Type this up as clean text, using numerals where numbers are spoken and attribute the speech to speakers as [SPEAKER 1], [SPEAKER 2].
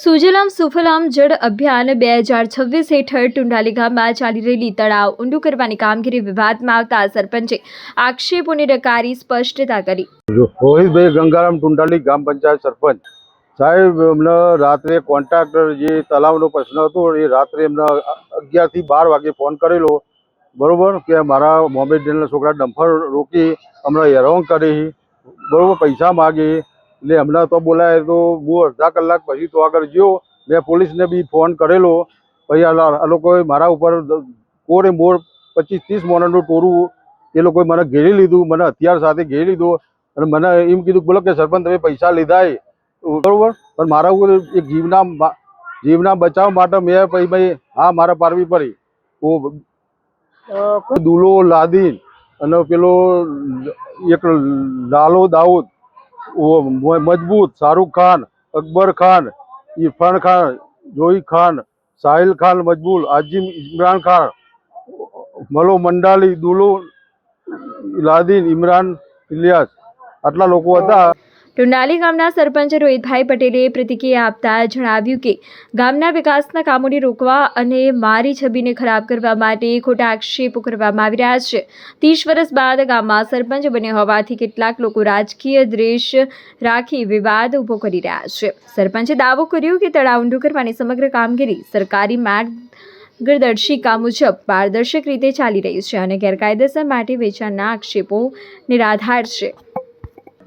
[SPEAKER 1] સુજલામ સુફલામ જળ અભિયાન 2026 હેઠળ ટુંડાલી ગામમાં ચાલી રહેલી તળાવ ઊંડું કરવાની કામગીરી વિવાદમાં આવતા સરપંચે આક્ષેપોની નકારી સ્પષ્ટતા કરી।
[SPEAKER 2] રોહિતભાઈ ગંગારામ ટુંડાલી ગામ પંચાયત સરપંચ સાહેબ, અમને રાત્રે કોન્ટ્રાક્ટર જે તળાવનો પ્રશ્ન હતો એ રાત્રે એમને 11 થી 12 વાગે ફોન કરેલો, બરોબર, કે મારા મોહમ્મદ ડેનના છોકરા ડમ્ફર રોકી અમને હેરાન કરી, બરોબર, પૈસા માગી, એટલે હમણાં તો બોલાય તો હું અડધા કલાક પછી તો આગળ ગયો, મેં પોલીસને બી ફોન કરેલો, પછી આ લોકોએ મારા ઉપર કોરે મોર 25-30 મોણસનું ટોળું એ લોકોએ મને ઘેરી લીધું, મને હથિયાર સાથે ઘેરી લીધો અને મને એમ કીધું બોલો કે સરપંચ તમે પૈસા લીધા બરોબર, પણ મારા ઉપર એક જીવના બચાવ માટે મેં પછી ભાઈ હા મારા પારવી પડી દુલો લાદીન અને પેલો એક લાલો દાઉદ મજબૂત, શાહરુખ ખાન, અકબર ખાન, ઇરફાન ખાન, જોઈ ખાન, સાહિલ ખાન મજબૂત, આजिम इमरान खान, મલો મંડાલી, દુલો લાદીન, ઇમરાન ઇલિયાસ, આટલા લોકો હતા।
[SPEAKER 1] ટુંડાલી ગામના સરપંચ રોહિતભાઈ પટેલે પ્રતિક્રિયા આપતા જણાવ્યું કે ગામના વિકાસના કામોને રોકવા અને મારી છબીને ખરાબ કરવા માટે ખોટા આક્ષેપો કરવામાં આવી રહ્યા છે। 30 વર્ષ બાદ ગામમાં સરપંચ બન્યા હોવાથી કેટલાક લોકો રાજકીય દ્વેષ રાખી વિવાદ ઊભો કરી રહ્યા છે। સરપંચે દાવો કર્યો કે તળાવ ઊંડું કરવાની સમગ્ર કામગીરી સરકારી માર્ગદર્શિકા મુજબ પારદર્શક રીતે ચાલી રહી છે અને ગેરકાયદેસર માટી વેચાણના આક્ષેપો નિરાધાર છે।